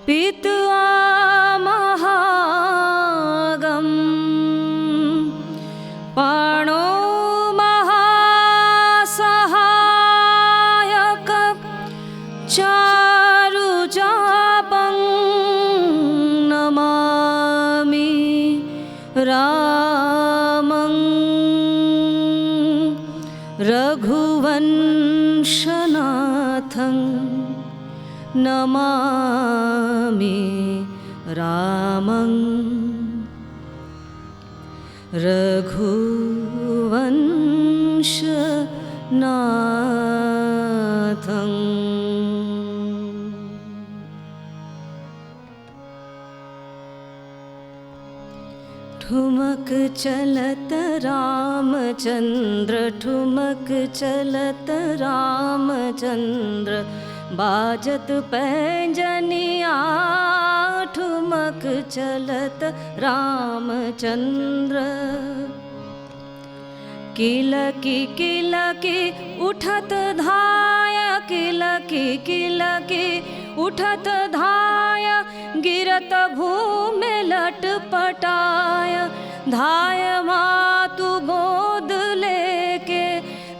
पीत्वा महागम पाणो महासहायक चारुचापं नमामि रामं रघुवंशनाथं नमामि रामं रघुवंशनाथं। ठुमक चलत रामचंद्र ठुमक चलत रामचंद्र बाजत पैंजनिया ठुमक चलत रामचंद्र। किलकी उठत धाय किलकी उठत धाय गिरत भूमि लटपटाय धाय मातु गोद लेके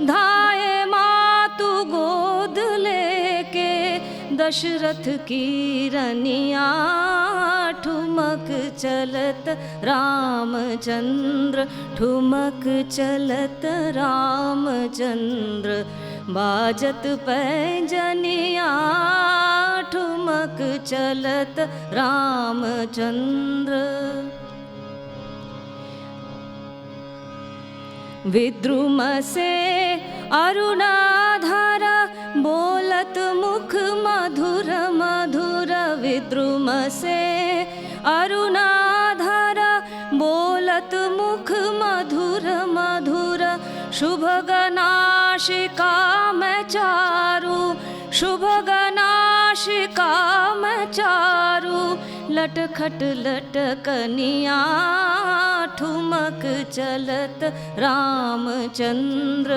धाय मातु गोद लेके दशरथ की रनिया ठुमक चलत रामचंद्र ठुमक चलत रामचंद्र बाजत पैंजनिया ठुमक चलत रामचंद्र। विद्रुम से अरुणाधर बोलत मुख मधुर मधुर विद्रुम से अरुणाधर बोलत मुख मधुर मधुर शुभगनाशिका में चारु शुभगनाशिका में चारु लटखट लटकनिया ठुमक चलत रामचंद्र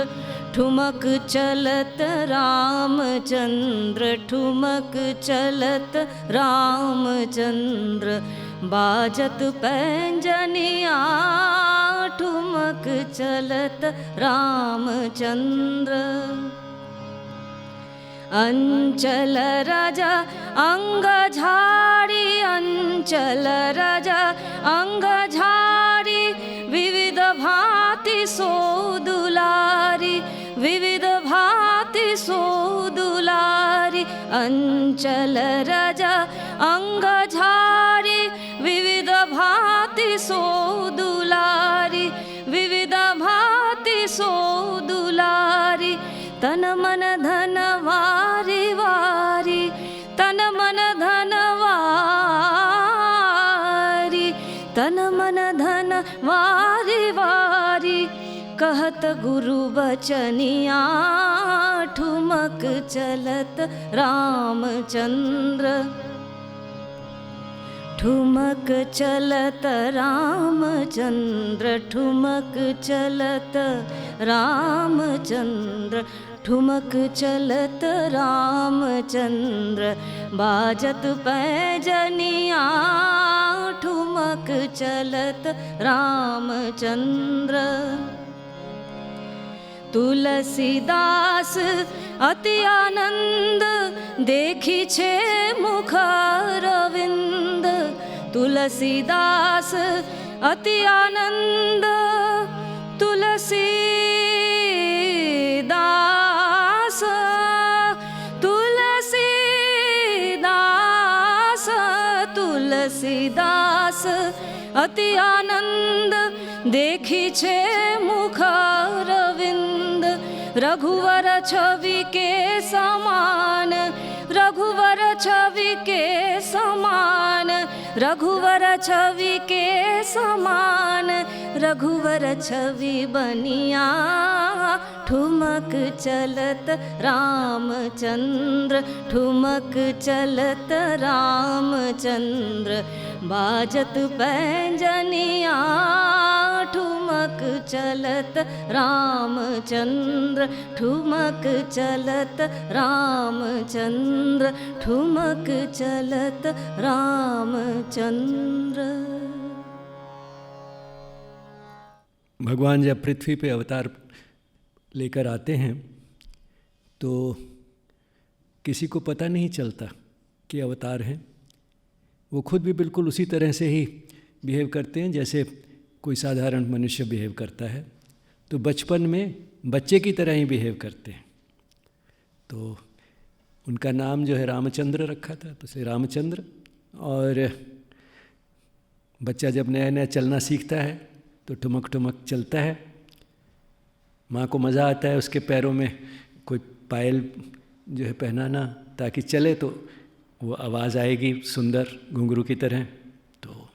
ठुमक चलत रामचंद्र ठुमक चलत रामचंद्र बाजत पैंजनिया ठुमक चलत रामचंद्र। अंचल राजा अंग झाड़ी अंचल राजा अंग झाड़ी विविध भांति सो दुलारी विविध भांति सो दुलारी अंचल राजा अंग झाड़ी विविध भांति सो दुलारी विविध भांति सो दुलारी तन मन धन वारी वारी तन मन धन वारी तन मन धन वारी वारी कहत गुरु बचनिया ठुमक चलत रामचंद्र ठुमक चलत रामचंद्र ठुमक चलत रामचंद्र ठुमक चलत रामचंद्र बाजत पैंजनिया ठुमक चलत रामचंद्र। तुलसीदास अति आनंद देखी छे मुख अरविंद तुलसीदास अति आनंद तुलसीदास तुलसीदास तुलसीदास अति आनंद देखी छे मुख अरविंद रघुवर छवि के समान रघुवर छवि के समान रघुवर छवि के समान रघुवर छवि बनिया ठुमक चलत रामचंद्र ठुमक चलत रामचंद्र बाजत पैंजनिया ठुमक चलत रामचंद्र, ठुमक चलत रामचंद्र, ठुमक चलत रामचंद्र। भगवान जब पृथ्वी पे अवतार लेकर आते हैं तो किसी को पता नहीं चलता कि अवतार हैं। वो खुद भी बिल्कुल उसी तरह से ही बिहेव करते हैं जैसे कोई साधारण मनुष्य बिहेव करता है। तो बचपन में बच्चे की तरह ही बिहेव करते हैं। तो उनका नाम जो है रामचंद्र रखा था, तो इसलिए रामचंद्र। और बच्चा जब नया नया चलना सीखता है तो ठुमक ठुमक चलता है। माँ को मज़ा आता है उसके पैरों में कोई पायल जो है पहनाना, ताकि चले तो वो आवाज़ आएगी सुंदर घुंघरू की तरह। तो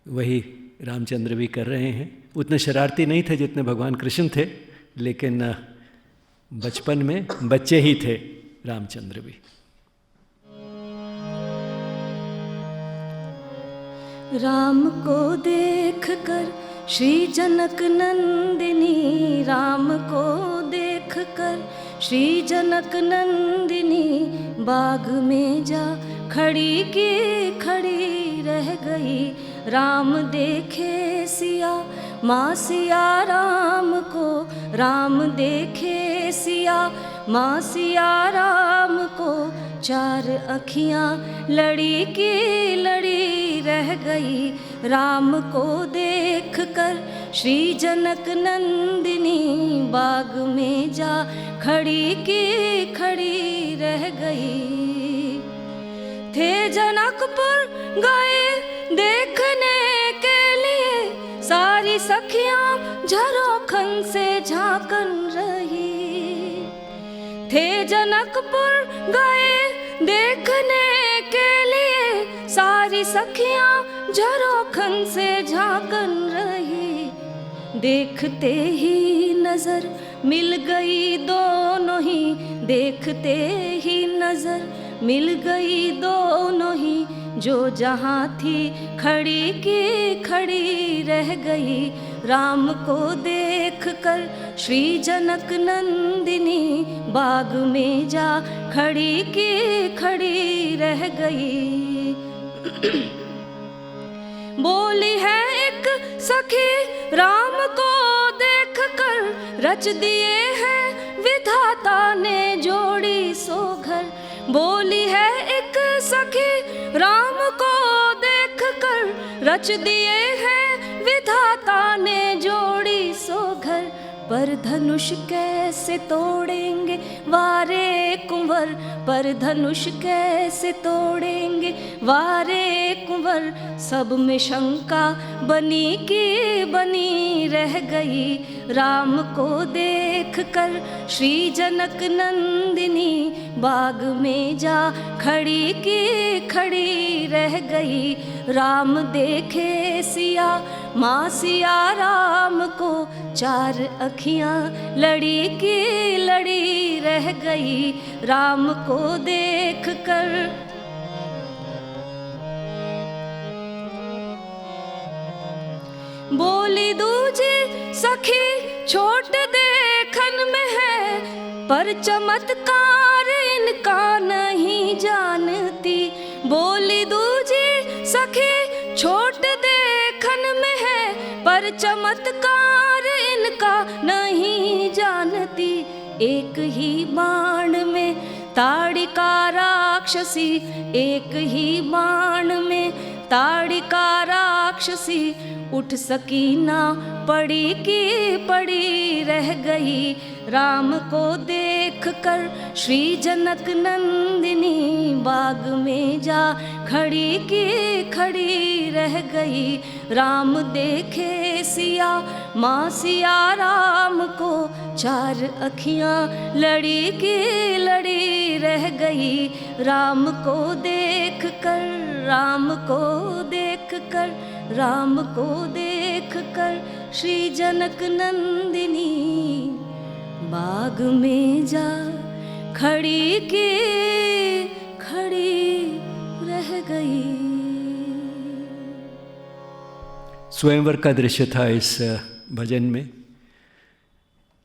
वही रामचंद्र भी कर रहे हैं। उतने शरारती नहीं थे जितने भगवान कृष्ण थे, लेकिन बचपन में बच्चे ही थे रामचंद्र भी। राम को देख कर श्री जनक नंदिनी, राम को देख कर श्री जनक नंदिनी, बाग में जा खड़ी की खड़ी रह गई। राम देखे सिया माँ सिया राम को, राम देखे सिया माँ सिया राम को, चार अखियाँ लड़ी की लड़ी रह गई। राम को देख कर श्री जनक नंदिनी, बाग में जा खड़ी की खड़ी रह गई। थे जनकपुर गए देखने के लिए, सारी सखियां झरोखन से झांकन रही। थे जनकपुर गए देखने के लिए, सारी सखियां झरोखन से झांकन रही। देखते ही नजर मिल गई दोनों ही, देखते ही नजर मिल गई दोनों ही, जो जहाँ थी खड़ी की खड़ी रह गई। राम को देख कर श्री जनक नंदिनी, बाग में जा खड़ी की खड़ी रह गई। बोली है एक सखी राम को देख कर, रच दिए हैं विधाता ने जोड़ी सो घर। बोली है एक सखी राम को देख कर, रच दिए हैं विधाता ने जोड़ी सो घर। पर धनुष कैसे तोड़ेंगे वारे कुंवर, पर धनुष कैसे तोड़ेंगे वारे कुंवर। सब में शंका बनी की बनी रह गई। राम को देख कर श्री जनक नंदिनी, बाग में जा खड़ी की खड़ी रह गई। राम देखे सिया माँ सिया राम को, चार अखियाँ लड़ी की लड़ी रह गई। राम को देख कर बोली दूजी सखी छोट देखन में है, पर चमत्कार इनका नहीं जानती। बोली दूजी सखी छोट देखन में है, पर चमत्कार इनका नहीं जानती। एक ही बाण में ताड़िका राक्षसी, एक ही बाण में ताड़िका राक्षसी। उठ सकी ना पड़ी की पड़ी रह गई। राम को देख कर श्री जनक नंदिनी, बाग में जा खड़ी की खड़ी रह गई। राम देखे सिया माँ सिया राम को, चार अखियाँ लड़ी की लड़ी रह गई। राम को देख कर, राम को देख कर, राम को देख कर श्री जनक नंदिनी, बाग में जा खड़ी की खड़ी रह गई। स्वयंवर का दृश्य था इस भजन में।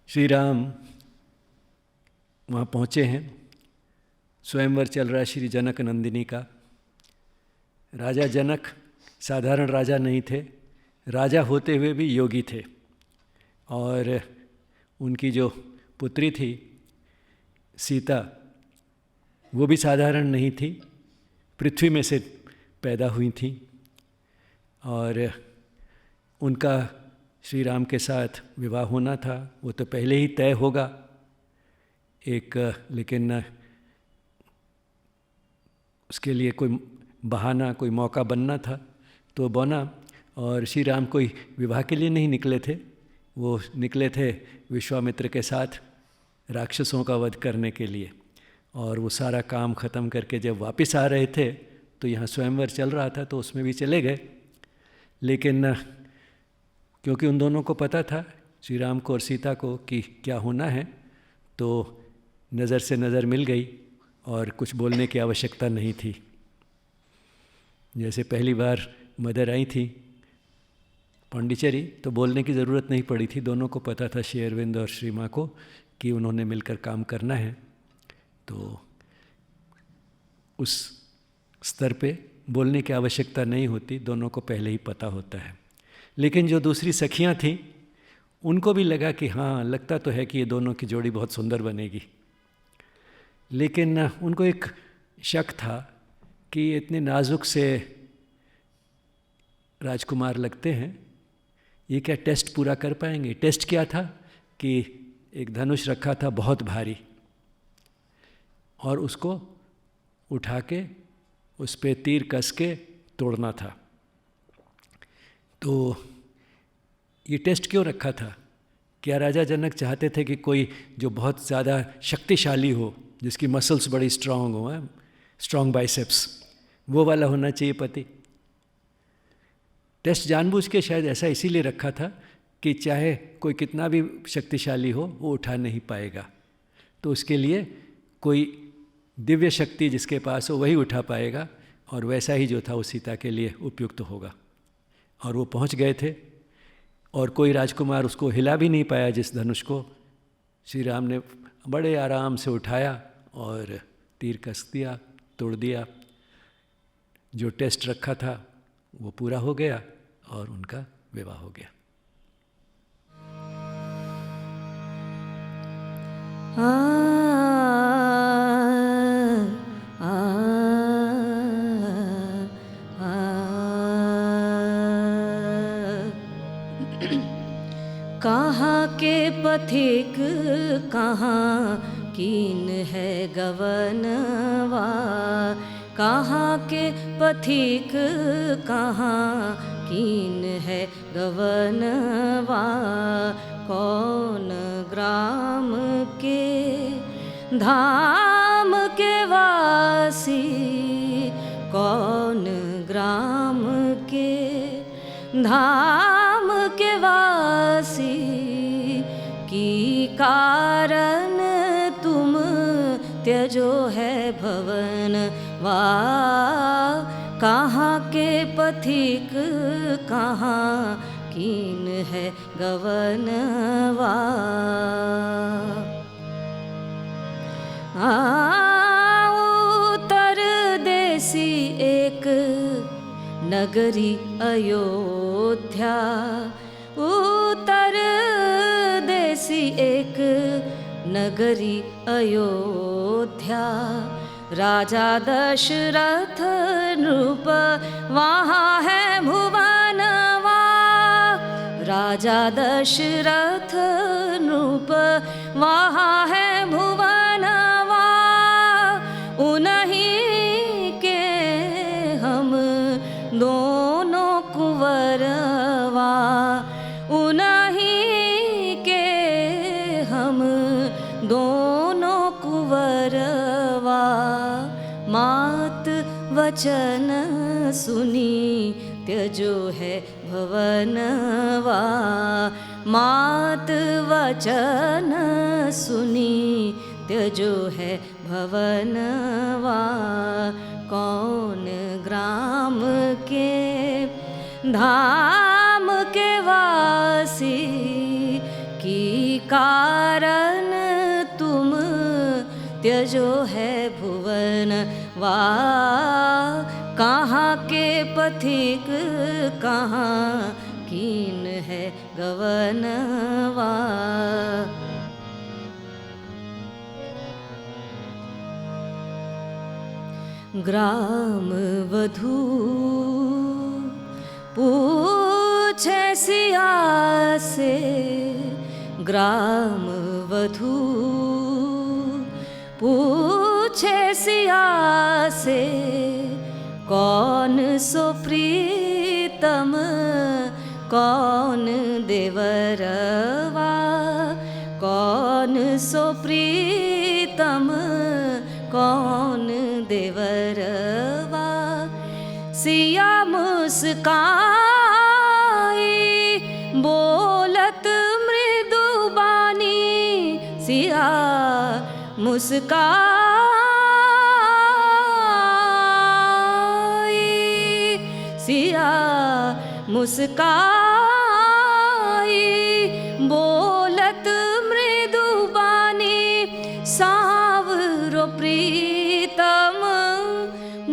श्री राम वहाँ पहुँचे हैं, स्वयंवर चल रहा है श्री जनक नंदिनी का। राजा जनक साधारण राजा नहीं थे, राजा होते हुए भी योगी थे, और उनकी जो पुत्री थी सीता वो भी साधारण नहीं थी, पृथ्वी में से पैदा हुई थी, और उनका श्री राम के साथ विवाह होना था। वो तो पहले ही तय होगा लेकिन उसके लिए कोई बहाना, कोई मौका बनना था, तो बना। और श्री राम कोई विवाह के लिए नहीं निकले थे, वो निकले थे विश्वामित्र के साथ राक्षसों का वध करने के लिए। और वो सारा काम ख़त्म करके जब वापस आ रहे थे तो यहाँ स्वयंवर चल रहा था, तो उसमें भी चले गए। लेकिन क्योंकि उन दोनों को पता था, श्री राम को और सीता को, कि क्या होना है, तो नज़र से नज़र मिल गई और कुछ बोलने की आवश्यकता नहीं थी। जैसे पहली बार मदर आई थी पांडिचेरी, तो बोलने की ज़रूरत नहीं पड़ी थी, दोनों को पता था, श्री अरविंद और श्री माँ को, कि उन्होंने मिलकर काम करना है। तो उस स्तर पे बोलने की आवश्यकता नहीं होती, दोनों को पहले ही पता होता है। लेकिन जो दूसरी सखियाँ थीं उनको भी लगा कि हाँ, लगता तो है कि ये दोनों की जोड़ी बहुत सुंदर बनेगी, लेकिन उनको एक शक था कि ये इतने नाजुक से राजकुमार लगते हैं, ये क्या टेस्ट पूरा कर पाएंगे। टेस्ट क्या था कि एक धनुष रखा था बहुत भारी, और उसको उठा के उस पे तीर कस के तोड़ना था। तो ये टेस्ट क्यों रखा था? क्या राजा जनक चाहते थे कि कोई जो बहुत ज़्यादा शक्तिशाली हो, जिसकी मसल्स बड़ी स्ट्रांग हो, स्ट्रांग बाइसेप्स, वो वाला होना चाहिए पति? टेस्ट जानबूझ के शायद ऐसा इसीलिए रखा था कि चाहे कोई कितना भी शक्तिशाली हो, वो उठा नहीं पाएगा, तो उसके लिए कोई दिव्य शक्ति जिसके पास हो वही उठा पाएगा, और वैसा ही जो था वो सीता के लिए उपयुक्त होगा। और वो पहुंच गए थे, और कोई राजकुमार उसको हिला भी नहीं पाया जिस धनुष को। श्री राम ने बड़े आराम से उठाया और तीर कस दिया, तोड़ दिया। जो टेस्ट रखा था वो पूरा हो गया और उनका विवाह हो गया। कहाँ के पथिक कहाँ कीन है गवनवा, कहाँ के पथिक कहाँ कीन है गवनवा। कौन ग्राम के धाम के वासी, कौन ग्राम के धाम के वासी, की कारण तुम त्यजो है भवन वा। कहाँ के पथिक कहाँ कीन है गवनवा। उत्तर देसी एक नगरी अयोध्या, उत्तर देसी एक नगरी अयोध्या। राजा दशरथ नृप वहाँ है भुवनवा, राजा दशरथ नृप वहाँ है भुवनवा। उन्हीं के हम दोनों कुंवरवा, उन्हीं के हम दोनों कुंवरवा। मात वचन सुनी त्यजो है भवनवा, मात वचन सुनी त्यजो है भवनवा। कौन ग्राम के धाम कारण तुम त्यजो है भुवन वा, कहाँ के पथिक कहाँ कीन है गवनवा। ग्राम वधू पूछे सिया से, ग्राम वधू पूछे सिया से, कौन सो प्रीतम कौन देवरवा, कौन सो प्रीतम कौन देवरवा। सिया मुस्काई बोलत मृदु बानी, सिया मुस्काई सिया मुस्काई बोलत मृदु बानी, सावरो प्रीतम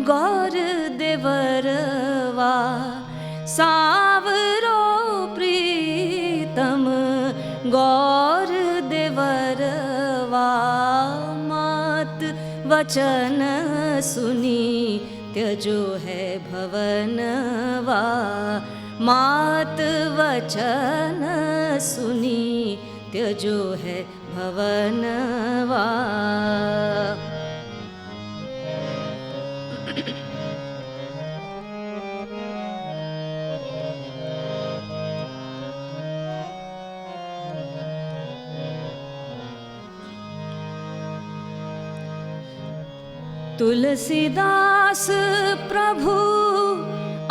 गौर देवरवा, सावरो प्रीतम गौर देवरवा। मात वचन सुनी त्यजो है भवनवा, मात वचन सुनी त्यजो है भवनवा। तुलसीदास प्रभु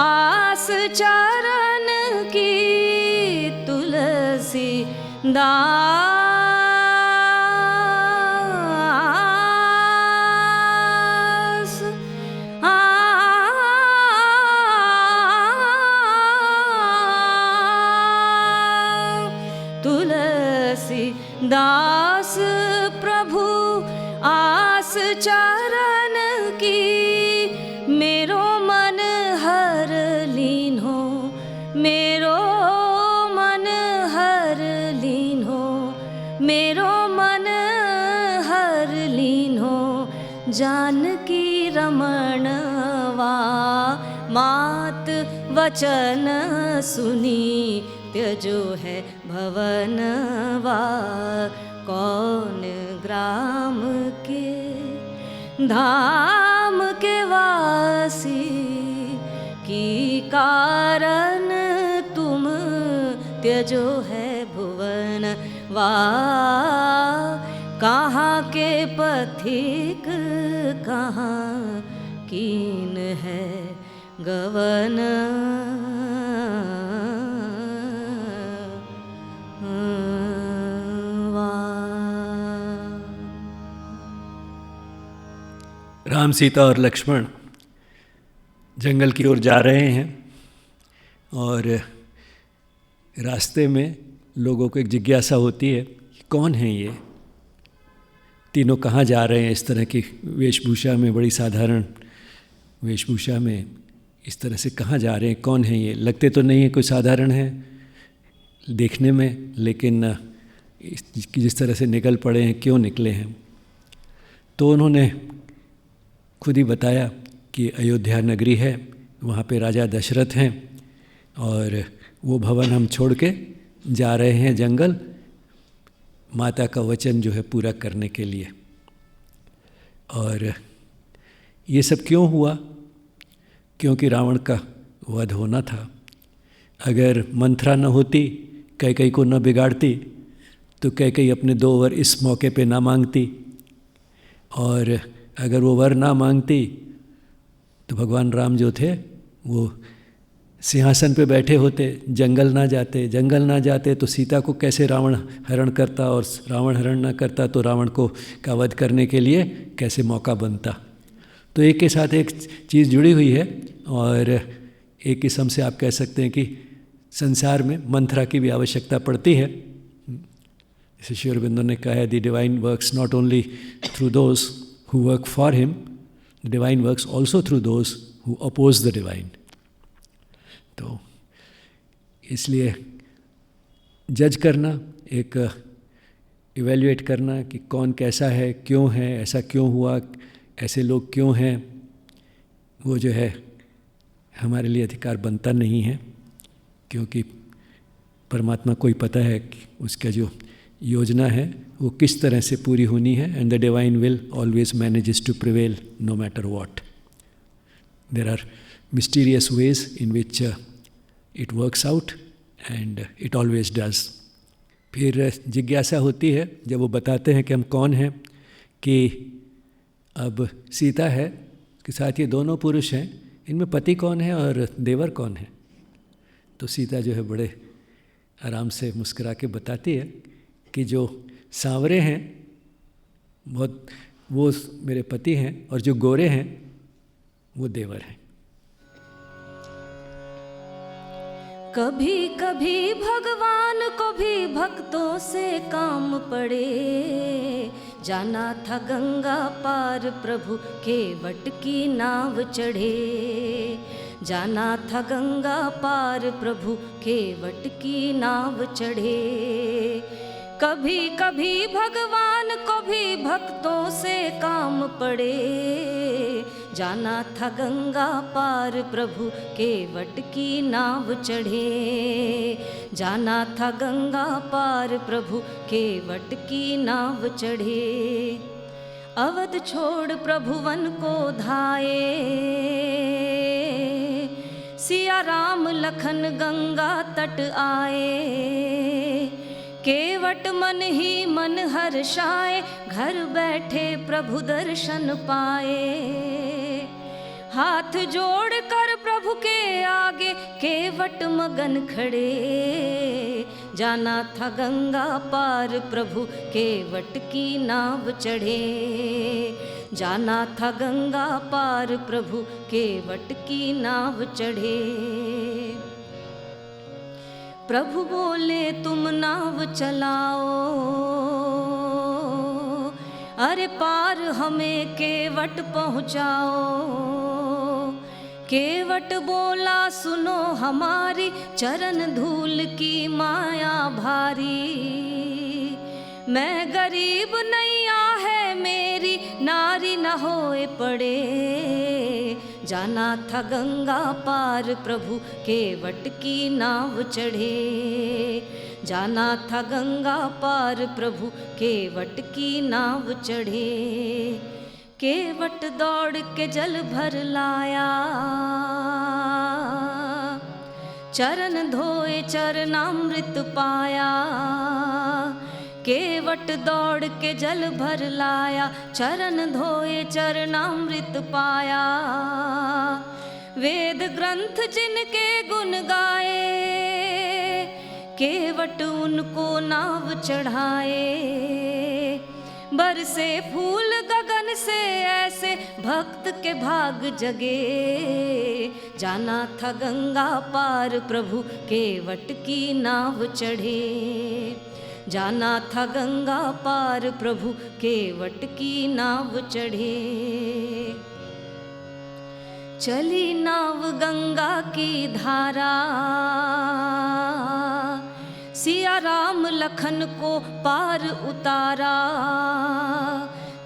आस चरण की, तुलसीदास तुलसीदास प्रभु आस चरण की, मेरो मन हर लीन हो, मेरो मन हर लीन हो, मेरो मन हर लीन हो। जानकी रमणवा मात वचन सुनी त्यजो है भवनवा। कौन ग्राम के धाम के वासी, की कारण तुम त्यजो है भुवन वा, कहाँ के पथिक कहाँ कीन है गवन राम, सीता और लक्ष्मण जंगल की ओर जा रहे हैं और रास्ते में लोगों को एक जिज्ञासा होती है कि कौन है ये तीनों, कहाँ जा रहे हैं इस तरह की वेशभूषा में, बड़ी साधारण वेशभूषा में इस तरह से कहाँ जा रहे हैं, कौन है ये। लगते तो नहीं है कोई साधारण है देखने में, लेकिन जिस तरह से निकल पड़े हैं, क्यों निकले हैं। तो उन्होंने खुद ही बताया कि अयोध्या नगरी है, वहाँ पे राजा दशरथ हैं और वो भवन हम छोड़ के जा रहे हैं जंगल, माता का वचन जो है पूरा करने के लिए। और ये सब क्यों हुआ? क्योंकि रावण का वध होना था। अगर मंथरा न होती, कैकेयी को न बिगाड़ती, तो कैकेयी अपने 2 वर इस मौके पे ना मांगती, और अगर वो वर ना मांगती तो भगवान राम जो थे वो सिंहासन पे बैठे होते, जंगल ना जाते। जंगल ना जाते तो सीता को कैसे रावण हरण करता, और रावण हरण ना करता तो रावण को का वध करने के लिए कैसे मौका बनता। तो एक के साथ एक चीज़ जुड़ी हुई है, और एक किस्म से आप कह सकते हैं कि संसार में मंथरा की भी आवश्यकता पड़ती है। जैसे श्री अरबिंदो ने कहा है, the divine works not only through those who work for him, the divine works also through those who oppose the divine. तो इसलिए जज करना, एक इवेल्युएट करना कि कौन कैसा है, क्यों है, ऐसा क्यों हुआ, ऐसे लोग क्यों हैं, वो जो है हमारे लिए अधिकार बनता नहीं है, क्योंकि परमात्मा को ही पता है कि उसका जो योजना है वो किस तरह से पूरी होनी है। And the divine will always manages to prevail no matter what. There are mysterious ways in which it works out and it always does. फिर जिज्ञासा होती है जब वो बताते हैं कि हम कौन हैं, कि अब सीता है के साथ ये दोनों पुरुष हैं, इनमें पति कौन है और देवर कौन है। तो सीता जो है बड़े आराम से मुस्कुरा के बताती है कि जो सांवरे हैं बहुत, वो मेरे पति हैं, और जो गोरे हैं वो देवर हैं। कभी कभी भगवान को भी भक्तों से काम पड़े, जाना था गंगा पार प्रभु केवट की नाव चढ़े, जाना था गंगा पार प्रभु केवट की नाव चढ़े। कभी कभी भगवान को भी भक्तों से काम पड़े, जाना था गंगा पार प्रभु केवट की नाव चढ़े, जाना था गंगा पार प्रभु केवट की नाव चढ़े। अवध छोड़ प्रभु वन को धाये, सिया राम लखन गंगा तट आए, केवट मन ही मन हर्षाए, घर बैठे प्रभु दर्शन पाए। हाथ जोड़ कर प्रभु के आगे केवट मगन खड़े, जाना था गंगा पार प्रभु केवट की नाव चढ़े, जाना था गंगा पार प्रभु केवट की नाव चढ़े। प्रभु बोले तुम नाव चलाओ, अरे पार हमें केवट पहुँचाओ। केवट बोला सुनो हमारी, चरण धूल की माया भारी। मैं गरीब नैया है मेरी, नारी न होए पड़े, जाना था गंगा पार प्रभु केवट की नाव चढ़े, जाना था गंगा पार प्रभु केवट की नाव चढ़े। केवट दौड़ के जल भर लाया, चरण धोए चरणामृत पाया। केवट दौड़ के जल भर लाया, चरण धोए चरणामृत पाया। वेद ग्रंथ जिनके गुण गाए, केवट उनको नाव चढ़ाए। बरसे फूल गगन से ऐसे भक्त के भाग जगे, जाना था गंगा पार प्रभु केवट की नाव चढ़े, जाना था गंगा पार प्रभु केवट की नाव चढ़े। चली नाव गंगा की धारा, सिया राम लखन को पार उतारा।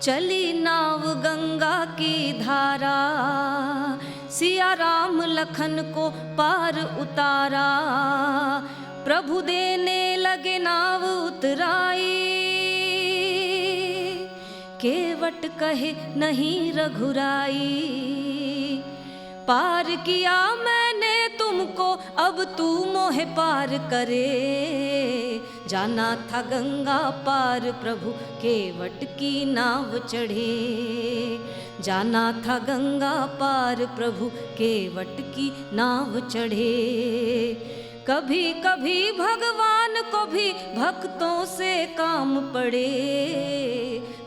चली नाव गंगा की धारा, सिया राम लखन को पार उतारा। प्रभु देने लगे नाव उतराई, केवट कहे नहीं रघुराई। पार किया मैंने तुमको, अब तू मोहे पार करे, जाना था गंगा पार प्रभु केवट की नाव चढ़े, जाना था गंगा पार प्रभु केवट की नाव चढ़े। कभी कभी भगवान को भी भक्तों से काम पड़े,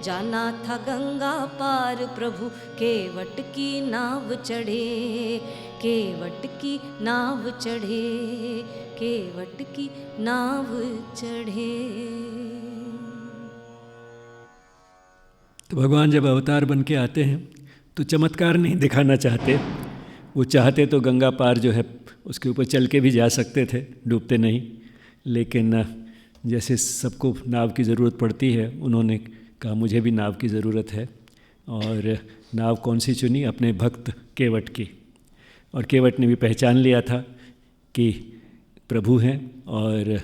जाना था गंगा पार प्रभु केवट की नाव चढ़े, केवट की नाव चढ़े, केवट की नाव चढ़े। तो भगवान जब अवतार बन के आते हैं तो चमत्कार नहीं दिखाना चाहते। वो चाहते तो गंगा पार जो है उसके ऊपर चल के भी जा सकते थे, डूबते नहीं। लेकिन जैसे सबको नाव की ज़रूरत पड़ती है, उन्होंने कहा मुझे भी नाव की ज़रूरत है। और नाव कौन सी चुनी? अपने भक्त केवट की। और केवट ने भी पहचान लिया था कि प्रभु हैं और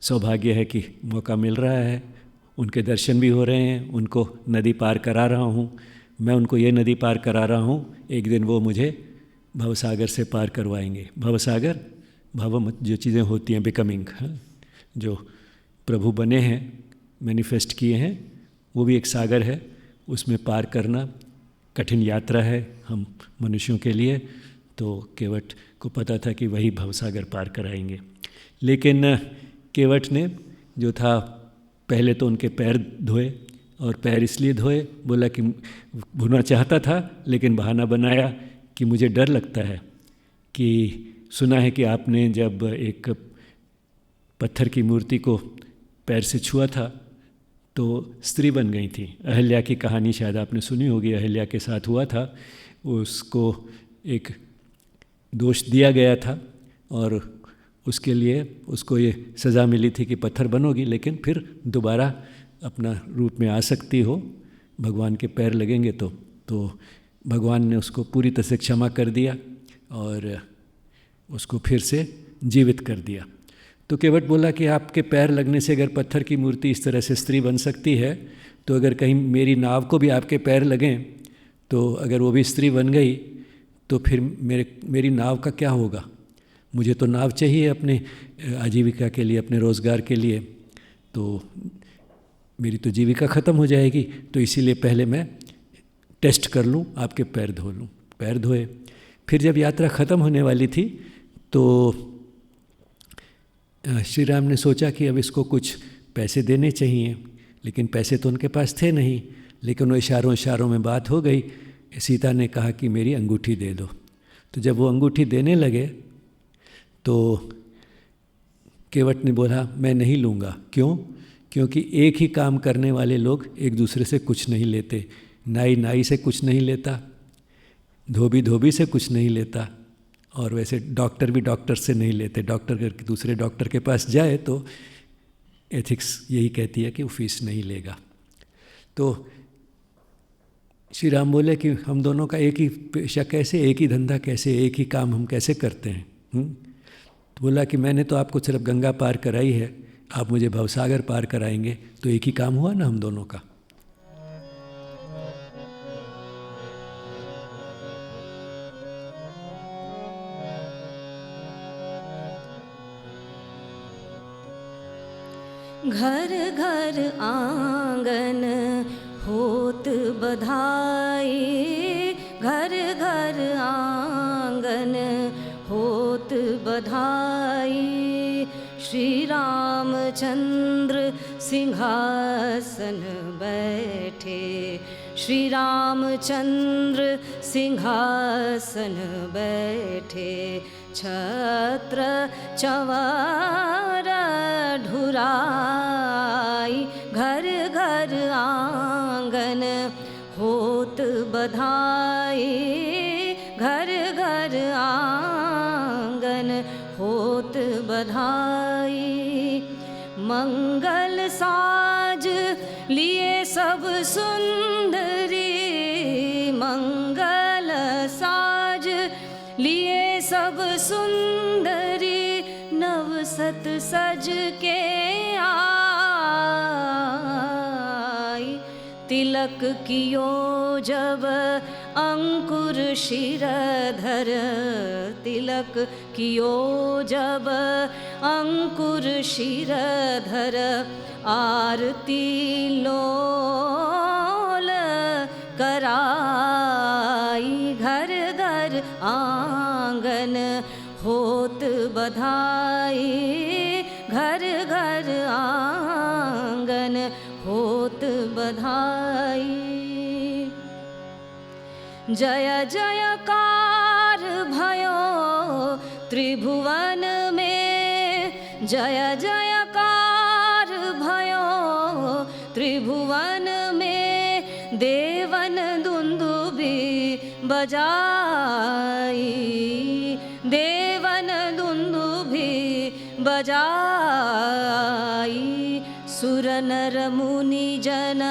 सौभाग्य है कि मौका मिल रहा है, उनके दर्शन भी हो रहे हैं, उनको नदी पार करा रहा हूँ, मैं उनको ये नदी पार करा रहा हूँ, एक दिन वो मुझे भवसागर से पार करवाएंगे। भवसागर, भव जो चीज़ें होती हैं, बिकमिंग, जो प्रभु बने हैं, मैनिफेस्ट किए हैं, वो भी एक सागर है, उसमें पार करना कठिन यात्रा है हम मनुष्यों के लिए। तो केवट को पता था कि वही भवसागर पार कराएंगे। लेकिन केवट ने जो था, पहले तो उनके पैर धोए, और पैर इसलिए धोए, बोला कि भुना चाहता था लेकिन बहाना बनाया कि मुझे डर लगता है कि सुना है कि आपने जब एक पत्थर की मूर्ति को पैर से छुआ था तो स्त्री बन गई थी। अहल्या की कहानी शायद आपने सुनी होगी, अहल्या के साथ हुआ था। उसको एक दोष दिया गया था और उसके लिए उसको ये सज़ा मिली थी कि पत्थर बनोगी लेकिन फिर दोबारा अपना रूप में आ सकती हो, भगवान के पैर लगेंगे तो भगवान ने उसको पूरी तरह से क्षमा कर दिया और उसको फिर से जीवित कर दिया। तो केवट बोला कि आपके पैर लगने से अगर पत्थर की मूर्ति इस तरह से स्त्री बन सकती है, तो अगर कहीं मेरी नाव को भी आपके पैर लगें, तो अगर वो भी स्त्री बन गई तो फिर मेरी नाव का क्या होगा? मुझे तो नाव चाहिए अपने आजीविका के लिए, अपने रोज़गार के लिए, तो मेरी तो जीविका ख़त्म हो जाएगी। तो इसीलिए पहले मैं टेस्ट कर लूँ, आपके पैर धो लूँ। पैर धोए। फिर जब यात्रा ख़त्म होने वाली थी तो श्री राम ने सोचा कि अब इसको कुछ पैसे देने चाहिए, लेकिन पैसे तो उनके पास थे नहीं। लेकिन वो इशारों में बात हो गई। सीता ने कहा कि मेरी अंगूठी दे दो। तो जब वो अंगूठी देने लगे तो केवट ने बोला मैं नहीं लूँगा। क्यों? क्योंकि एक ही काम करने वाले लोग एक दूसरे से कुछ नहीं लेते। नाई से कुछ नहीं लेता, धोबी से कुछ नहीं लेता, और वैसे डॉक्टर भी डॉक्टर से नहीं लेते। डॉक्टर अगर दूसरे डॉक्टर के पास जाए तो एथिक्स यही कहती है कि वो फीस नहीं लेगा। तो श्री राम बोले कि हम दोनों का एक ही पेशा कैसे, एक ही धंधा कैसे, एक ही काम हम कैसे करते हैं? तो बोला कि मैंने तो आपको सिर्फ गंगा पार कराई है, आप मुझे भवसागर पार कराएंगे, तो एक ही काम हुआ ना हम दोनों का। घर घर आंगन होत बधाई, घर घर आंगन होत बधाई। श्री रामचंद्र सिंहासन बैठे, श्री रामचंद्र सिंहासन बैठे। छत्र चंवर ढुराई, घर घर आंगन होत बधाई, घर घर आंगन होत बधाई। मंगल साज लिए सब सुंदरी, मंगल साज लिए सब सुंदरी। नवसत सज के आई, तिलक कियो जब अंकुर शिरधर, तिलक कियो जब अंकुर शिरधर। आरती लोल कराई, घर घर आंगन होत बधाई, घर घर आंगन होत बधाई। जय जयकार भयो त्रिभुवन में, जय जयकार भयो त्रिभुवन में। देवन दुंदुभी बजाई, देवन दुंदुभी बजाई। सुर नर मुनि जन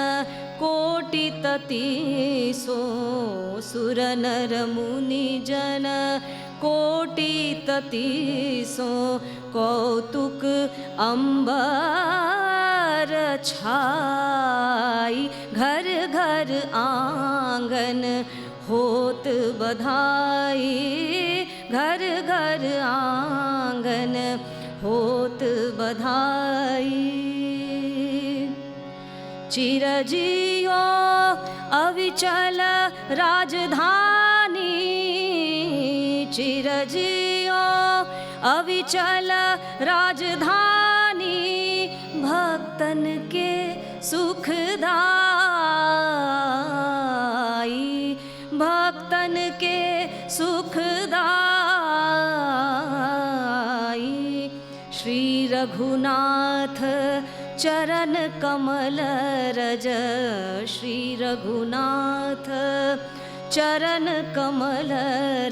कोटि ततीसो, सुर नर मुनि जन कोटि ततीसो, कौतुक अंबर छाई। घर घर आंगन होत बधाई, घर घर आंगन होत बधाई। चिरजियो अविचल राजधानी, चिरजियो अविचल राजधानी। भक्तन के सुखदाई, भक्तन के सुखदाई। श्री रघुनाथ चरण कमल रज, श्री रघुनाथ चरण कमल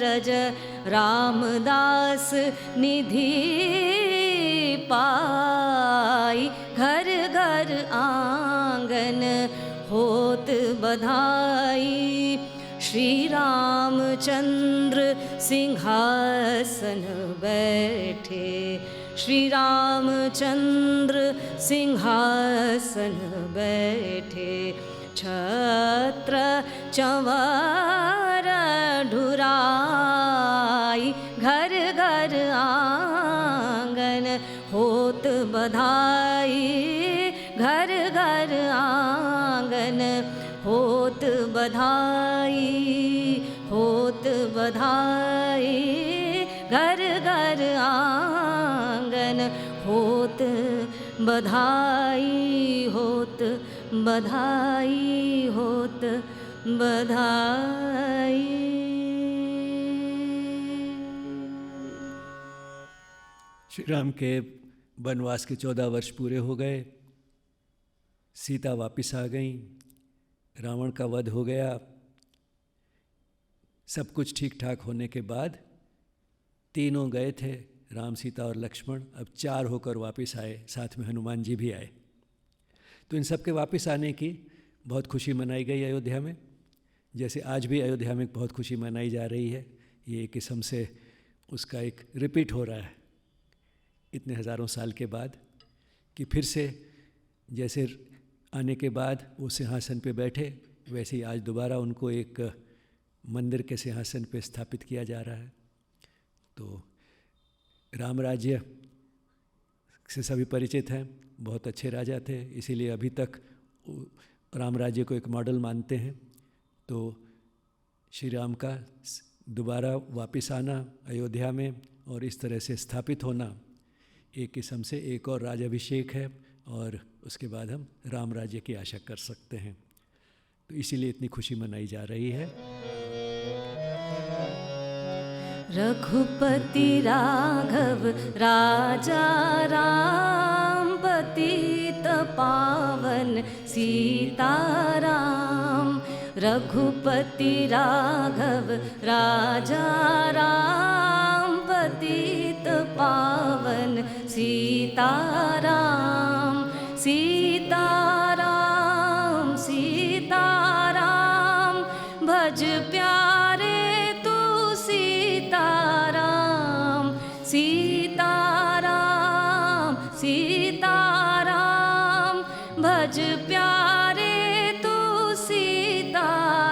रज। रामदास निधि पाई, घर घर आंगन होत बधाई। श्री रामचंद्र सिंहासन बैठे, श्री रामचंद्र सिंहासन बैठे। छत्र चंवर ढुराई, घर घर आंगन होत बधाई, घर घर आंगन होत बधाई, होत बधाई। घर घर आंगन होत बधाई, होत बधाई, होत बधाई। श्री राम के वनवास के 14 वर्ष पूरे हो गए, सीता वापस आ गई, रावण का वध हो गया। सब कुछ ठीक ठाक होने के बाद तीनों गए थे, राम सीता और लक्ष्मण, अब 4 होकर वापस आए, साथ में हनुमान जी भी आए। तो इन सब के वापस आने की बहुत खुशी मनाई गई अयोध्या में, जैसे आज भी अयोध्या में बहुत खुशी मनाई जा रही है। ये एक किस्म से उसका एक रिपीट हो रहा है इतने हज़ारों साल के बाद, कि फिर से जैसे आने के बाद वो सिंहासन पे बैठे, वैसे ही आज दोबारा उनको एक मंदिर के सिंहासन पे स्थापित किया जा रहा है। तो राम राज्य से सभी परिचित हैं, बहुत अच्छे राजा थे, इसीलिए अभी तक राम राज्य को एक मॉडल मानते हैं। तो श्री राम का दोबारा वापस आना अयोध्या में और इस तरह से स्थापित होना एक किस्म से एक और राजाभिषेक है, और उसके बाद हम राम राज्य की आशा कर सकते हैं। तो इसीलिए इतनी खुशी मनाई जा रही है। रघुपति राघव राजा राम, पतित पावन सीताराम। रघुपति राघव राजा राम, पतित पावन सीताराम। सीताराम सीताराम भज प्यारे तू सीताराम। सीताराम सीताराम भज प्यारे तू सीताराम।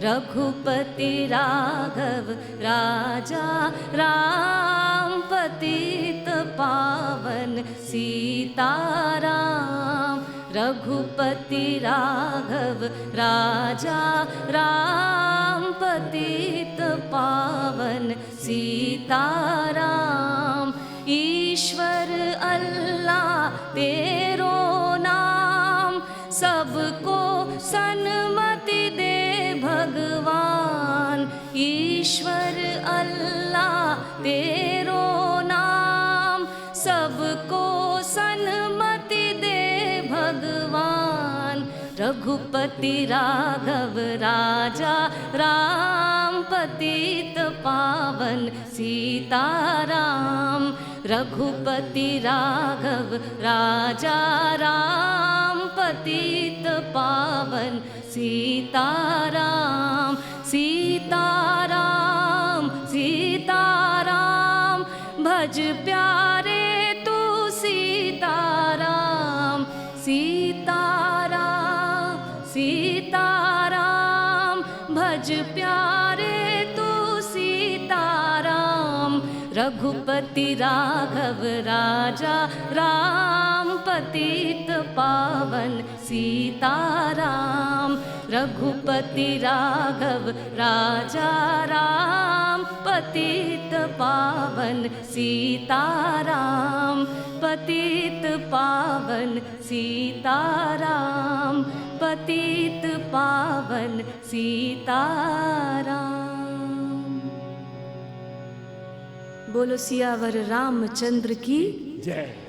रघुपति राघव राजा राम, पतित पावन सीताराम। रघुपति राघव राजा राम, पतित पावन सीताराम। ईश्वर अल्लाह तेरो नाम, सबको सन्मति दे भगवान। ईश्वर अल्लाह तेरो नाम, सबको सन्मति दे भगवान। रघु रघुपति राघव राजा राम, पतित पावन सीताराम। रघुपति राघव राजा राम, पतित पावन सीताराम। सीताराम सीताराम भज प्यारे तू सीताराम। सीताराम सीताराम भज प्यारे तू सीताराम। रघुपति राघव राजा राम, पतित पावन सीताराम। रघुपति राघव राजा राम, पतित पावन सीताराम। पतित पावन सीताराम, पतित पावन सीताराम। बोलो सियावर रामचंद्र की जय।